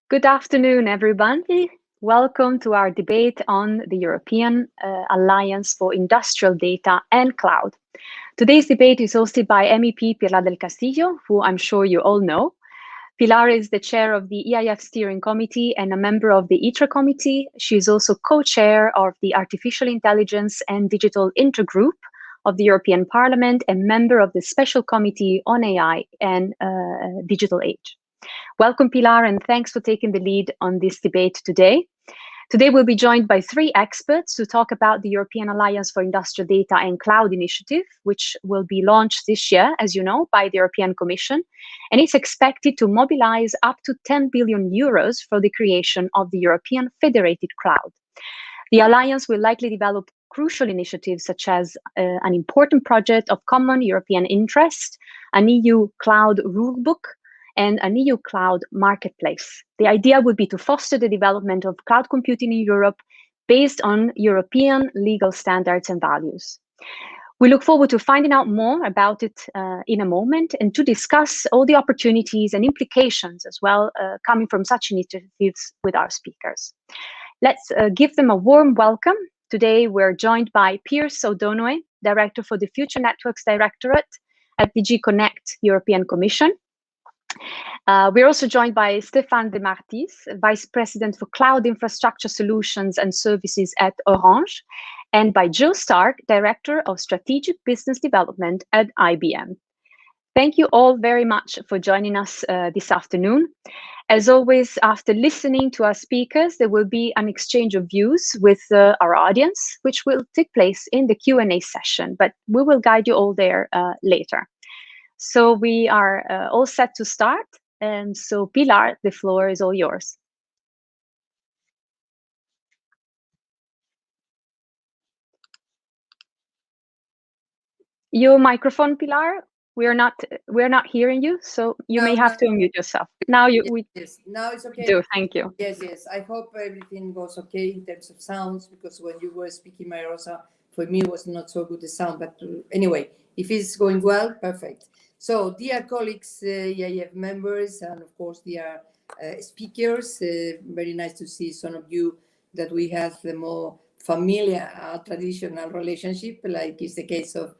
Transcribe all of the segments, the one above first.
Good afternoon, everybody. Welcome to our debate on the European Alliance for Industrial Data and Cloud. Today's debate is hosted by MEP Pilar del Castillo, who I'm sure you all know. Pilar is the chair of the EIF Steering Committee and a member of the ITRE Committee. She is also co-chair of the Artificial Intelligence and Digital Intergroup of the European Parliament and member of the Special Committee on AI and Digital Age. Welcome, Pilar, and thanks for taking the lead on this debate today. Today, we'll be joined by three experts to talk about the European Alliance for Industrial Data and Cloud initiative, which will be launched this year, as you know, by the European Commission. And it's expected to mobilize up to 10 billion euros for the creation of the European Federated Cloud. The Alliance will likely develop crucial initiatives such as an important project of common European interest, an EU cloud rulebook, and an EU cloud marketplace. The idea would be to foster the development of cloud computing in Europe based on European legal standards and values. We look forward to finding out more about it in a moment and to discuss all the opportunities and implications as well coming from such initiatives with our speakers. Let's give them a warm welcome. Today, we're joined by Pearse O'Donoghue, Director for the Future Networks Directorate at DG Connect European Commission. We're also joined by Stéphane Demartis, Vice President for Cloud Infrastructure Solutions and Services at Orange, and by Joe Stark, Director of Strategic Business Development at IBM. Thank you all very much for joining us this afternoon. As always, after listening to our speakers, there will be an exchange of views with our audience, which will take place in the Q&A session, but we will guide you all there later. So we are all set to start. And so Pilar, the floor is all yours. Your microphone, Pilar, we're not hearing you, so you may have to unmute yourself. Now yes, now it's okay. Do, thank you. Yes. I hope everything goes okay in terms of sounds, because when you were speaking, my Rosa, for me it was not so good the sound, but anyway, if it's going well, perfect. So, dear colleagues, EIF members, and of course, dear speakers, very nice to see some of you that we have the more familiar, traditional relationship, like is the case of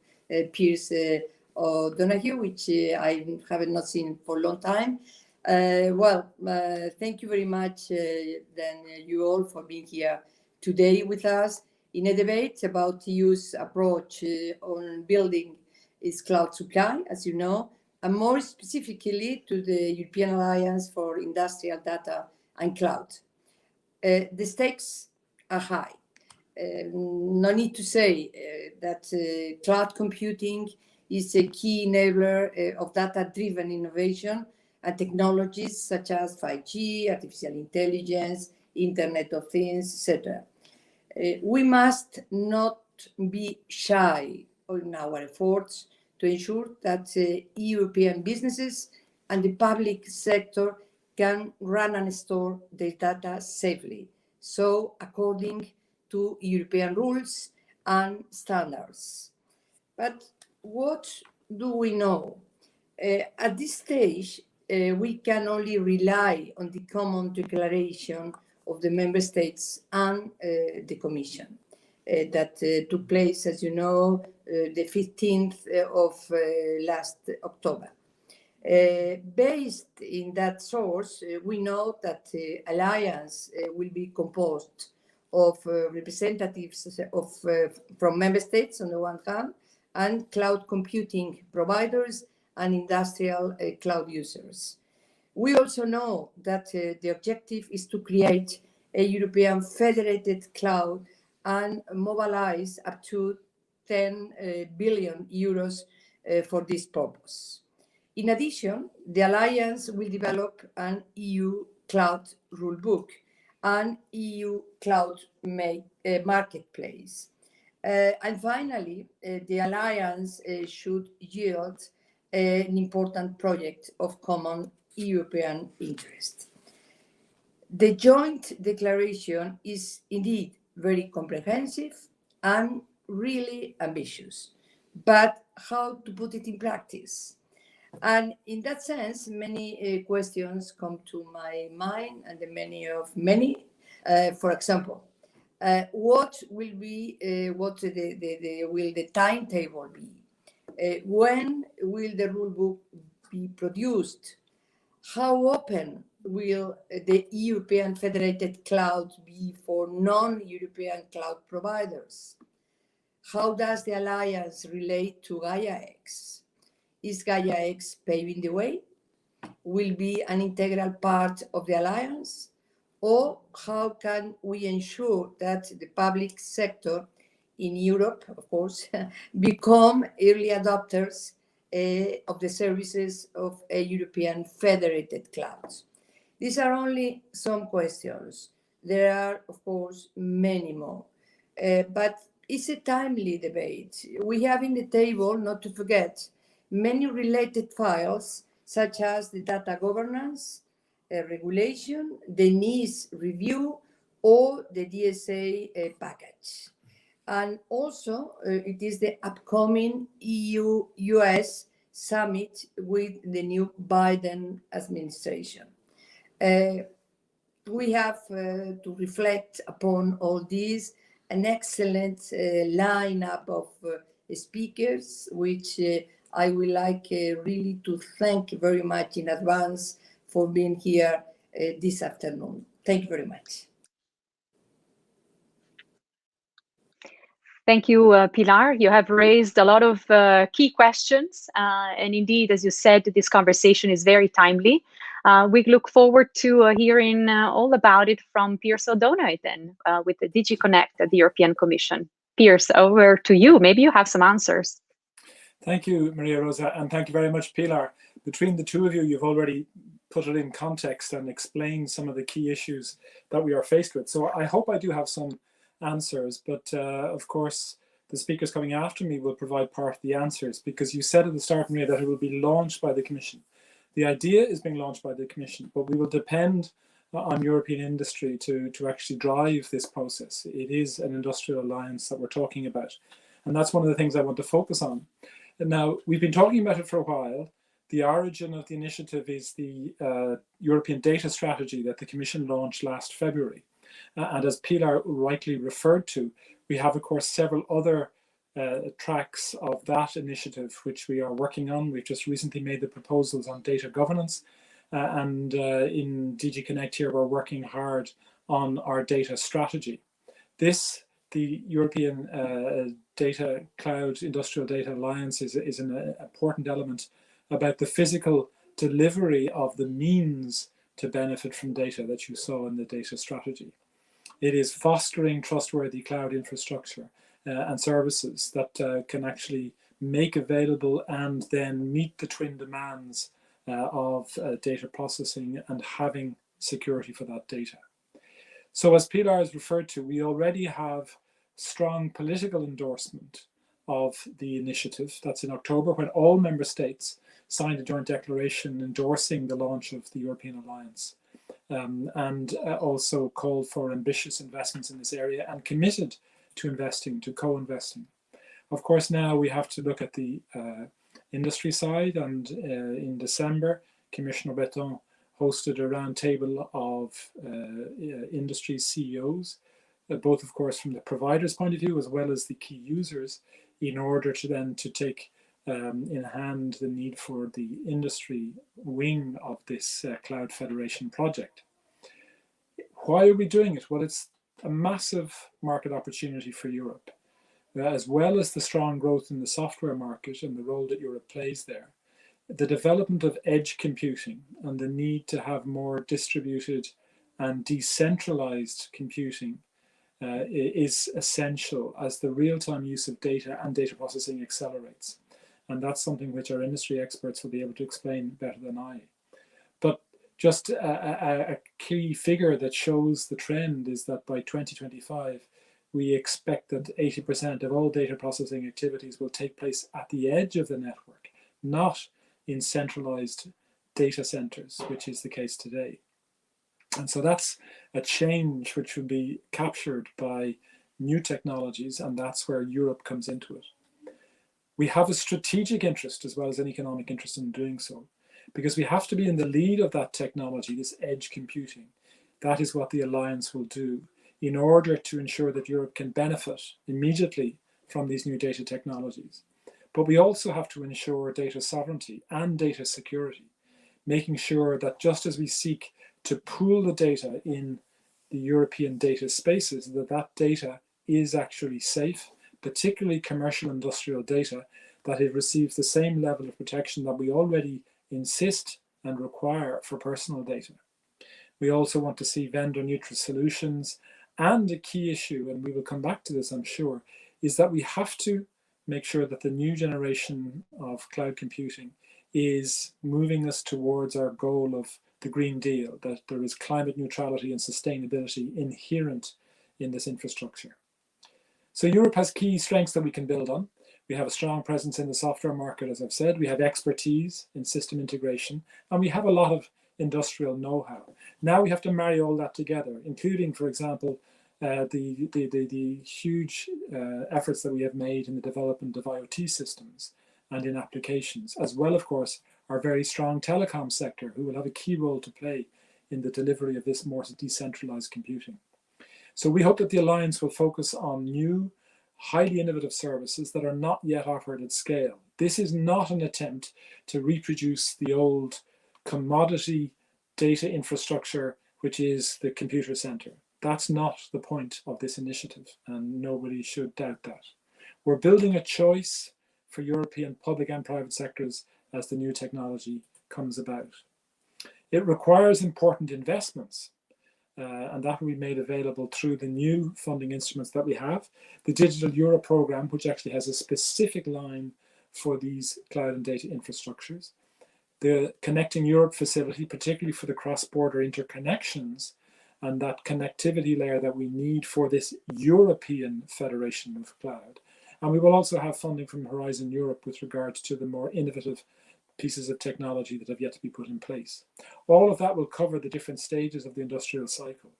Pearse O'Donoghue, which I haven't not seen for a long time. Thank you very much, you all, for being here today with us in a debate about EU's approach on building its cloud supply, as you know, and more specifically to the European Alliance for Industrial Data and Cloud. The stakes are high. No need to say that cloud computing is a key enabler of data-driven innovation and technologies such as 5G, artificial intelligence, Internet of Things, etc. We must not be shy in our efforts to ensure that European businesses and the public sector can run and store their data safely, so according to European rules and standards. But what do we know? At this stage, we can only rely on the common declaration of the member states and the Commission that took place, as you know, the 15th of last October. Based in that source, we know that the alliance will be composed of representatives from member states on the one hand, and cloud computing providers and industrial cloud users. We also know that the objective is to create a European federated cloud and mobilize up to 10 billion euros for this purpose. In addition, the Alliance will develop an EU cloud rulebook and EU cloud marketplace. And finally, the Alliance should yield an important project of common European interest. The joint declaration is indeed very comprehensive and really ambitious, but how to put it in practice. And in that sense, many questions come to my mind, and many. For example, what will be what will the timetable be? When will the rule book be produced? How open will the European Federated Cloud be for non-European cloud providers? How does the alliance relate to Gaia-X? Is Gaia-X paving the way? Will be an integral part of the alliance? Or how can we ensure that the public sector in Europe, of course, become early adopters of the services of a European federated cloud? These are only some questions. There are, of course, many more. But it's a timely debate. We have in the table, not to forget, many related files, such as the data governance regulation, the NIS review, or the DSA package. And also, it is the upcoming EU-US summit with the new Biden administration. We have to reflect upon all these, an excellent lineup of speakers, which I would like really to thank very much in advance for being here this afternoon. Thank you very much. Thank you, Pilar. You have raised a lot of key questions. And indeed, as you said, this conversation is very timely. We look forward to hearing all about it from Pearse O'Donoghue then, with the DG Connect at the European Commission. Pearse, over to you. Maybe you have some answers. Thank you, Maria Rosa, and thank you very much, Pilar. Between the two of you, you've already put it in context and explained some of the key issues that we are faced with. So I hope I do have some answers, but of course, the speakers coming after me will provide part of the answers, because you said at the start, Maria, that it will be launched by the Commission. The idea is being launched by the Commission, but we will depend on European industry to actually drive this process. It is an industrial alliance that we're talking about. And that's one of the things I want to focus on. And now, we've been talking about it for a while. The origin of the initiative is the European data strategy that the Commission launched last February. And as Pilar rightly referred to, we have, of course, several other tracks of that initiative which we are working on. We've just recently made the proposals on data governance, and in DG Connect here, we're working hard on our data strategy. The European Data Cloud Industrial Data Alliance is an important element about the physical delivery of the means to benefit from data that you saw in the data strategy. It is fostering trustworthy cloud infrastructure and services that can actually make available and then meet the twin demands of data processing and having security for that data. So as Pilar has referred to, we already have strong political endorsement of the initiative. That's in October, when all member states signed a joint declaration endorsing the launch of the European Alliance, and also called for ambitious investments in this area and committed to investing, to co-investing. Of course, now we have to look at the industry side, and in December, Commissioner Breton hosted a roundtable of industry CEOs, both of course from the provider's point of view as well as the key users, in order to then take in hand the need for the industry wing of this Cloud Federation project. Why are we doing it? Well, it's a massive market opportunity for Europe, as well as the strong growth in the software market and the role that Europe plays there. The development of edge computing and the need to have more distributed and decentralized computing is essential as the real-time use of data and data processing accelerates. And that's something which our industry experts will be able to explain better than I. But just a key figure that shows the trend is that by 2025, we expect that 80% of all data processing activities will take place at the edge of the network, not in centralized data centers, which is the case today. And so that's a change which will be captured by new technologies, and that's where Europe comes into it. We have a strategic interest as well as an economic interest in doing so, because we have to be in the lead of that technology, this edge computing. That is what the Alliance will do in order to ensure that Europe can benefit immediately from these new data technologies. But we also have to ensure data sovereignty and data security, making sure that just as we seek to pool the data in the European data spaces, that data is actually safe, particularly commercial industrial data, that it receives the same level of protection that we already insist and require for personal data. We also want to see vendor neutral solutions, and a key issue, and we will come back to this I'm sure, is that we have to make sure that the new generation of cloud computing is moving us towards our goal of the Green Deal, that there is climate neutrality and sustainability inherent in this infrastructure. So Europe has key strengths that we can build on. We have a strong presence in the software market, as I've said. We have expertise in system integration, and we have a lot of industrial know-how. Now we have to marry all that together, including, for example, the huge efforts that we have made in the development of IoT systems and in applications, as well, of course, our very strong telecom sector, who will have a key role to play in the delivery of this more decentralized computing. So we hope that the Alliance will focus on new, highly innovative services that are not yet offered at scale. This is not an attempt to reproduce the old commodity data infrastructure, which is the computer center. That's not the point of this initiative, and nobody should doubt that. We're building a choice for European public and private sectors as the new technology comes about. It requires important investments, and that will be made available through the new funding instruments that we have. The Digital Euro program, which actually has a specific line for these cloud and data infrastructures. The Connecting Europe facility, particularly for the cross-border interconnections and that connectivity layer that we need for this European Federation of Cloud. And we will also have funding from Horizon Europe with regards to the more innovative pieces of technology that have yet to be put in place. All of that will cover the different stages of the industrial cycle.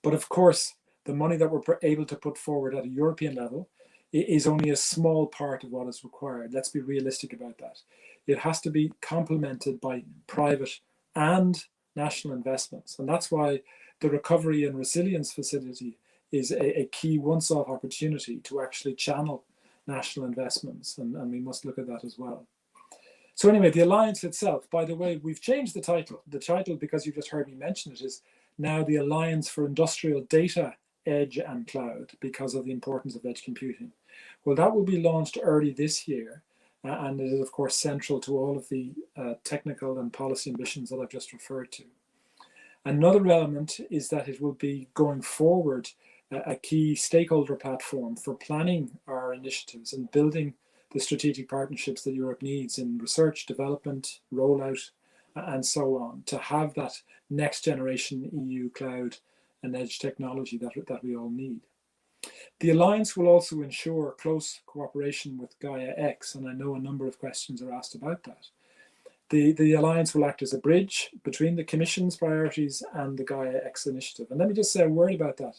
But of course, the money that we're able to put forward at a European level is only a small part of what is required. Let's be realistic about that. It has to be complemented by private and national investments. And that's why the Recovery and Resilience Facility is a key once-off opportunity to actually channel national investments. And we must look at that as well. So anyway, the Alliance itself, by the way, we've changed the title. The title, because you just heard me mention it, is now the Alliance for Industrial Data, Edge and Cloud, because of the importance of edge computing. Well, that will be launched early this year. And it is, of course, central to all of the technical and policy ambitions that I've just referred to. Another element is that it will be, going forward, a key stakeholder platform for planning our initiatives and building the strategic partnerships that Europe needs in research, development, rollout, and so on, to have that next generation EU cloud and edge technology that we all need. The Alliance will also ensure close cooperation with Gaia X, and I know a number of questions are asked about that. The Alliance will act as a bridge between the Commission's priorities and the Gaia X initiative. And let me just say a word about that,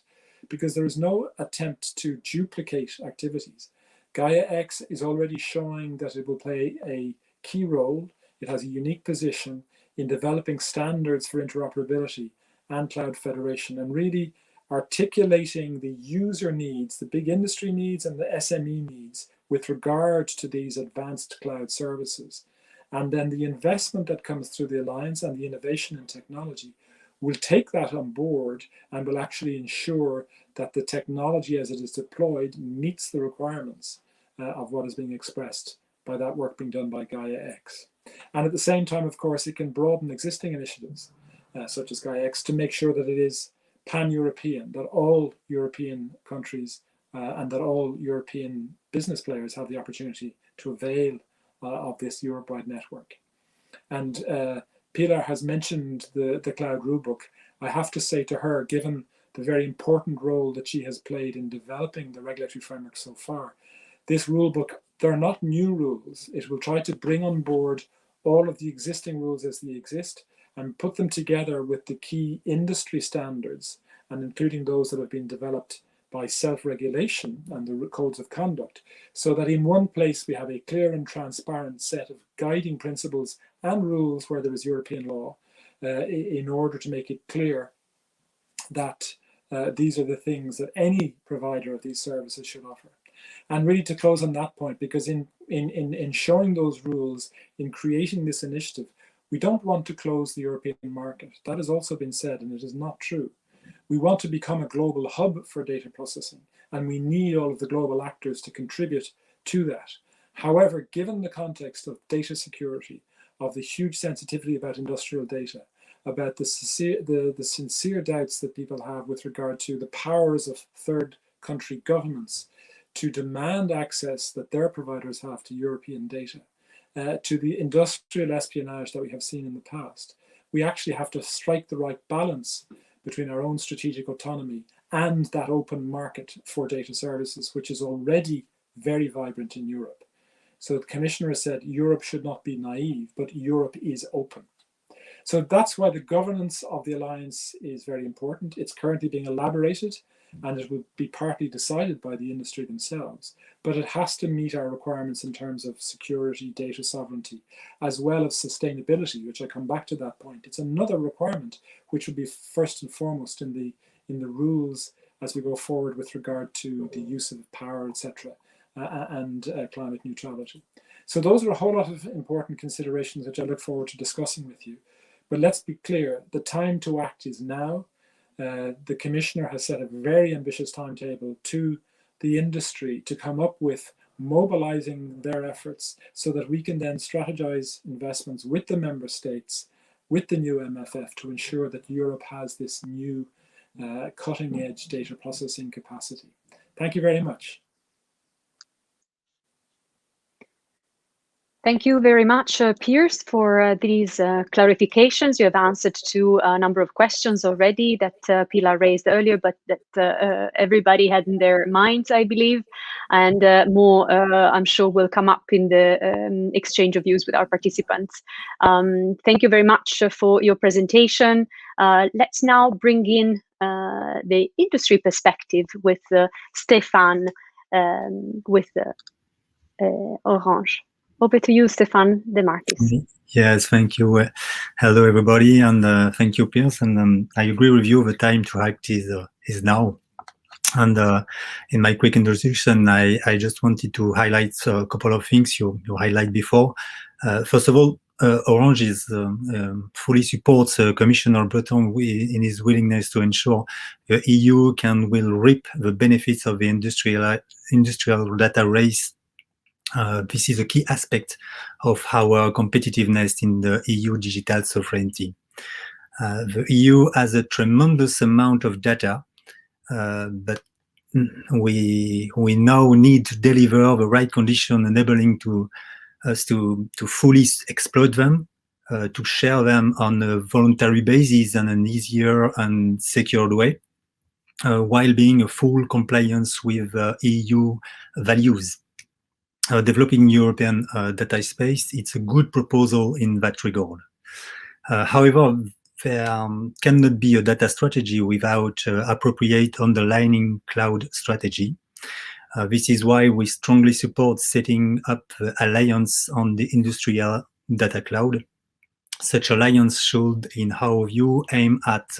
because there is no attempt to duplicate activities. Gaia X is already showing that it will play a key role. It has a unique position in developing standards for interoperability and cloud federation, and really articulating the user needs, the big industry needs and the SME needs with regard to these advanced cloud services. And then the investment that comes through the Alliance and the innovation in technology will take that on board and will actually ensure that the technology as it is deployed meets the requirements of what is being expressed by that work being done by Gaia X. And at the same time, of course, it can broaden existing initiatives such as Gaia X to make sure that it is pan-European, that all European countries and that all European business players have the opportunity to avail of this Europe-wide network. And Pilar has mentioned the cloud rulebook. I have to say to her, given the very important role that she has played in developing the regulatory framework so far, this rulebook, they're not new rules. It will try to bring on board all of the existing rules as they exist and put them together with the key industry standards, and including those that have been developed by self-regulation and the codes of conduct, so that in one place we have a clear and transparent set of guiding principles and rules where there is European law, in order to make it clear that these are the things that any provider of these services should offer. And really to close on that point, because in showing those rules, in creating this initiative, we don't want to close the European market. That has also been said, and it is not true. We want to become a global hub for data processing, and we need all of the global actors to contribute to that. However, given the context of data security, of the huge sensitivity about industrial data, about the sincere doubts that people have with regard to the powers of third country governments to demand access that their providers have to European data, to the industrial espionage that we have seen in the past, we actually have to strike the right balance between our own strategic autonomy and that open market for data services, which is already very vibrant in Europe. So the Commissioner has said Europe should not be naive, but Europe is open. So that's why the governance of the alliance is very important. It's currently being elaborated, and it will be partly decided by the industry themselves, but it has to meet our requirements in terms of security, data sovereignty, as well as sustainability, which I come back to that point. It's another requirement which will be first and foremost in the rules as we go forward with regard to the use of power, etc., and climate neutrality. So those are a whole lot of important considerations which I look forward to discussing with you. But let's be clear, the time to act is now. The Commissioner has set a very ambitious timetable to the industry to come up with mobilizing their efforts so that we can then strategize investments with the member states, with the new MFF, to ensure that Europe has this new cutting-edge data processing capacity. Thank you very much. Thank you very much, Pearse, for these clarifications. You have answered to a number of questions already that Pilar raised earlier, but that everybody had in their minds, I believe, and more, I'm sure, will come up in the exchange of views with our participants. Thank you very much for your presentation. Let's now bring in the industry perspective with Stéphane with Orange. Over to you, Stéphane Demartis. Yes, thank you. Hello, everybody, and thank you, Pearse. And I agree with you. The time to act is now. And in my quick introduction, I just wanted to highlight a couple of things you highlighted before. First of all, Orange is fully supports Commissioner Breton in his willingness to ensure the EU will reap the benefits of the industrial data race. This is a key aspect of our competitiveness in the EU digital sovereignty. The EU has a tremendous amount of data, but we now need to deliver the right condition enabling us to fully exploit them, to share them on a voluntary basis and an easier and secured way, while being in full compliance with EU values. Developing European data space, it's a good proposal in that regard. However, there cannot be a data strategy without appropriate underlying cloud strategy. This is why we strongly support setting up the alliance on the industrial data cloud. Such alliance should, in our view, aim at,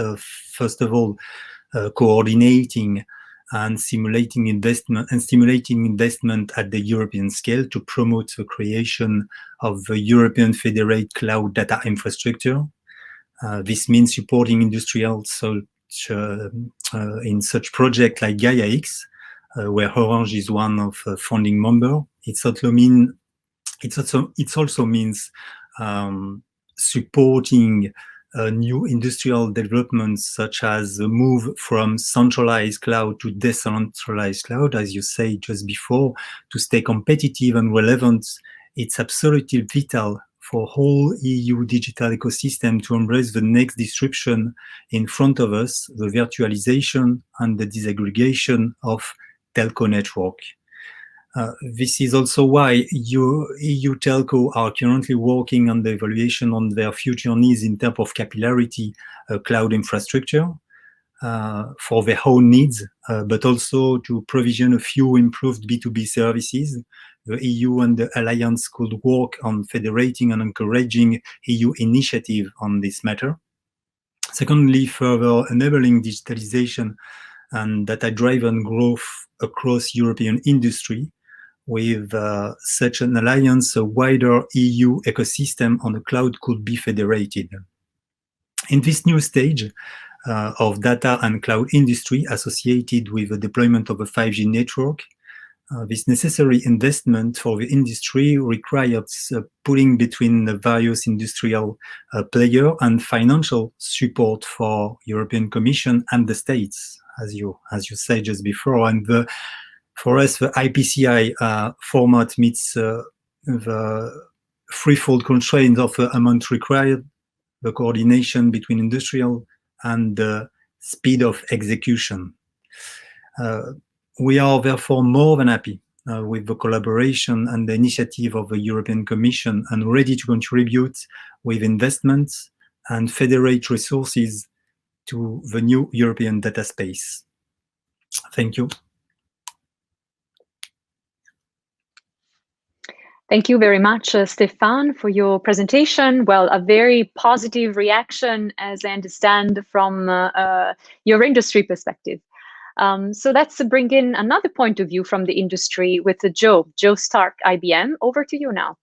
first of all, coordinating and stimulating investment at the European scale to promote the creation of the European federated cloud data infrastructure. This means supporting industrials in such projects like Gaia-X, where Orange is one of founding member. It also means supporting new industrial developments, such as the move from centralized cloud to decentralized cloud, as you say just before, to stay competitive and relevant. It's absolutely vital for whole EU digital ecosystem to embrace the next disruption in front of us, the virtualization and the disaggregation of telco network. This is also why EU telco are currently working on the evaluation on their future needs in terms of capillarity cloud infrastructure. for their own needs, but also to provision a few improved B2B services. The EU and the Alliance could work on federating and encouraging EU initiative on this matter. Secondly, further enabling digitalization and data-driven growth across European industry. With such an alliance, a wider EU ecosystem on the cloud could be federated. In this new stage of data and cloud industry associated with the deployment of a 5G network, this necessary investment for the industry requires pulling between the various industrial players and financial support for European Commission and the states, as you said just before. And for us, the IPCI format meets the threefold constraints of the amount required, the coordination between industrial and the speed of execution. We are therefore more than happy with the collaboration and the initiative of the European Commission and ready to contribute with investments and federate resources to the new European data space. Thank you. Thank you very much, Stéphane, for your presentation. Well, a very positive reaction, as I understand, from your industry perspective. So let's bring in another point of view from the industry with Joe Stark, IBM. Over to you now.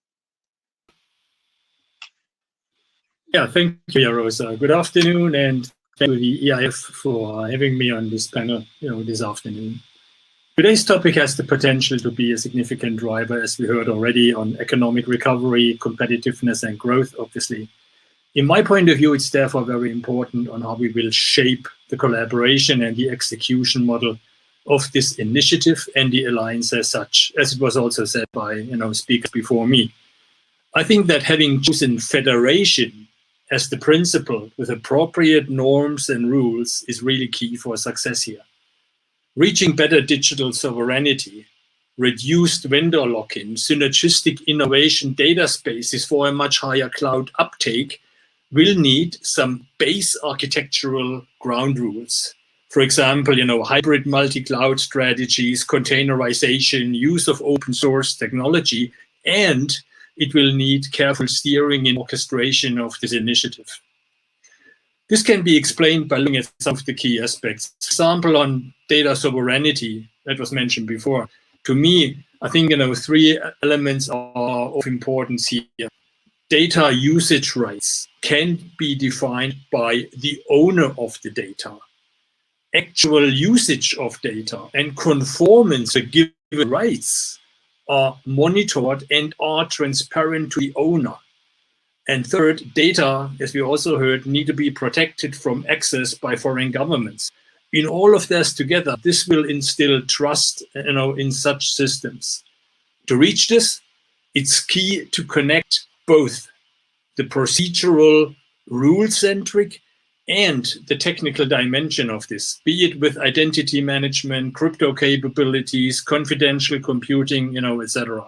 Yeah, thank you, Rosa. Good afternoon, and thank you to the EIF for having me on this panel this afternoon. Today's topic has the potential to be a significant driver, as we heard already, on economic recovery, competitiveness, and growth, obviously. In my point of view, it's therefore very important on how we will shape the collaboration and the execution model of this initiative and the alliance as such, as it was also said by speakers before me. I think that having chosen federation as the principle with appropriate norms and rules is really key for success here. Reaching better digital sovereignty, reduced vendor lock-in, synergistic innovation data spaces for a much higher cloud uptake will need some base architectural ground rules. For example, hybrid multi-cloud strategies, containerization, use of open source technology, and it will need careful steering and orchestration of this initiative. This can be explained by looking at some of the key aspects. For example, on data sovereignty, that was mentioned before. To me, I think three elements are of importance here. Data usage rights can be defined by the owner of the data. Actual usage of data and conformance to given rights are monitored and are transparent to the owner. And third, data, as we also heard, need to be protected from access by foreign governments. In all of this together, this will instill trust, in such systems. To reach this, it's key to connect both the procedural, rule-centric, and the technical dimension of this, be it with identity management, crypto capabilities, confidential computing, etc.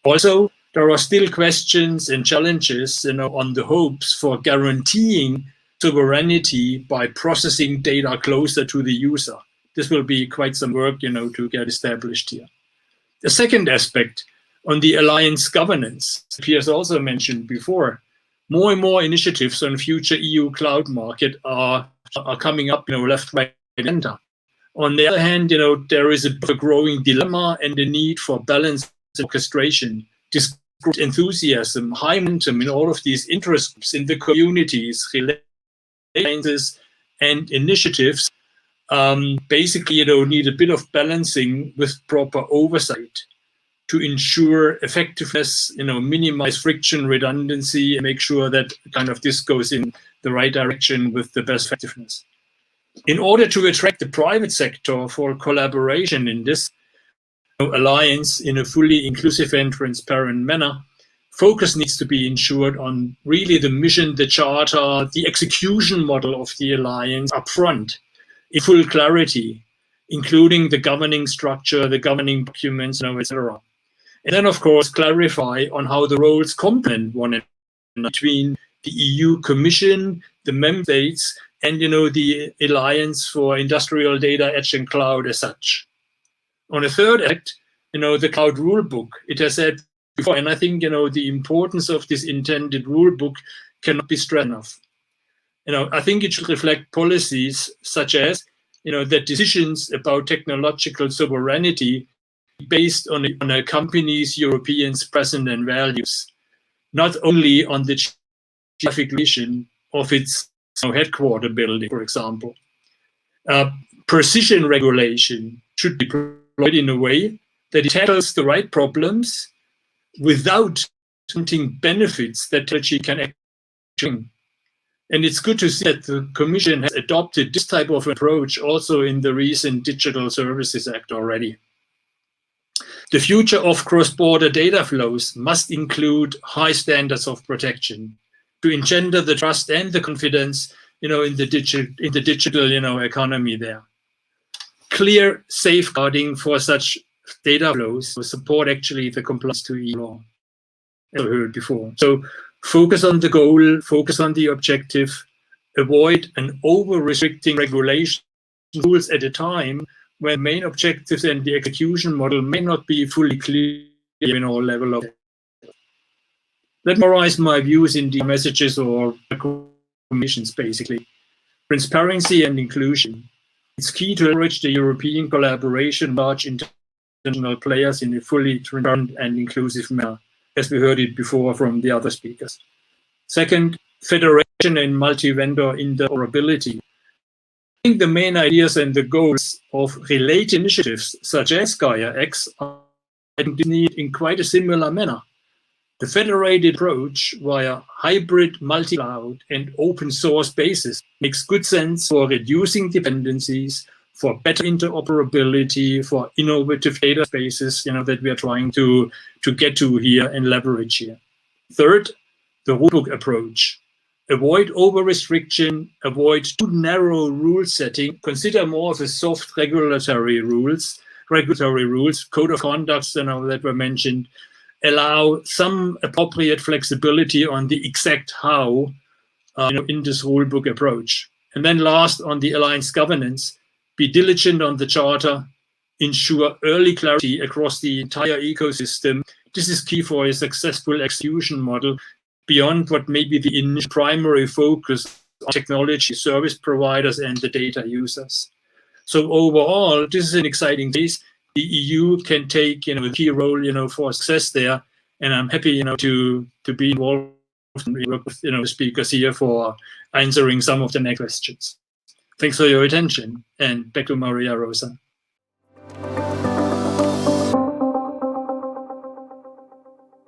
Also, there are still questions and challenges, on the hopes for guaranteeing sovereignty by processing data closer to the user. This will be quite some work, to get established here. The second aspect on the alliance governance, Piers also mentioned before, more and more initiatives on future EU cloud market are coming up, left, right, and center. On the other hand, there is a growing dilemma and the need for balanced orchestration. This enthusiasm, high momentum in all of these interest groups in the communities, alliances, and initiatives basically need a bit of balancing with proper oversight to ensure effectiveness, minimize friction, redundancy, and make sure that this goes in the right direction with the best effectiveness. In order to attract the private sector for collaboration in this alliance in a fully inclusive and transparent manner, focus needs to be ensured on really the mission, the charter, the execution model of the alliance upfront, in full clarity, including the governing structure, the governing documents, etc. And then, of course, clarify on how the roles complement one another between the EU Commission, the member states, and the Alliance for Industrial Data, Edge and Cloud as such. On a third act, the Cloud Rulebook, it has said before, and I think the importance of this intended rulebook cannot be stressed enough. I think it should reflect policies such as that decisions about technological sovereignty based on a company's European presence and values, not only on the geographic location of its headquarter building, for example. Precision regulation should be deployed in a way that it tackles the right problems without counting benefits that technology can actually bring. And it's good to see that the Commission has adopted this type of approach also in the recent Digital Services Act already. The future of cross-border data flows must include high standards of protection to engender the trust and the confidence, in the digital, economy there. Clear safeguarding for such data flows will support actually the compliance to EU law, as we heard before. So focus on the goal, focus on the objective, avoid an over-restricting regulation rules at a time when main objectives and the execution model may not be fully clear in all level of. Let me summarize my views in the messages or recommendations, basically. Transparency and inclusion. It's key to encourage the European collaboration, large international players in a fully transparent and inclusive manner, as we heard it before from the other speakers. Second, federation and multi-vendor interoperability. I think the main ideas and the goals of related initiatives, such as Gaia-X, are need in quite a similar manner. The federated approach via hybrid, multi-cloud, and open source basis makes good sense for reducing dependencies, for better interoperability, for innovative data spaces, that we are trying to get to here and leverage here. Third, the rulebook approach. Avoid over-restriction, avoid too narrow rule setting, consider more of a soft regulatory rules, code of conducts that were mentioned, allow some appropriate flexibility on the exact how in this rulebook approach. And then last, on the alliance governance, be diligent on the charter, ensure early clarity across the entire ecosystem. This is key for a successful execution model beyond what may be the initial primary focus on technology service providers and the data users. So overall, this is an exciting case. The EU can take a key role for success there, and I'm happy to be involved and work with the speakers here for answering some of the next questions. Thanks for your attention, and back to Maria Rosa.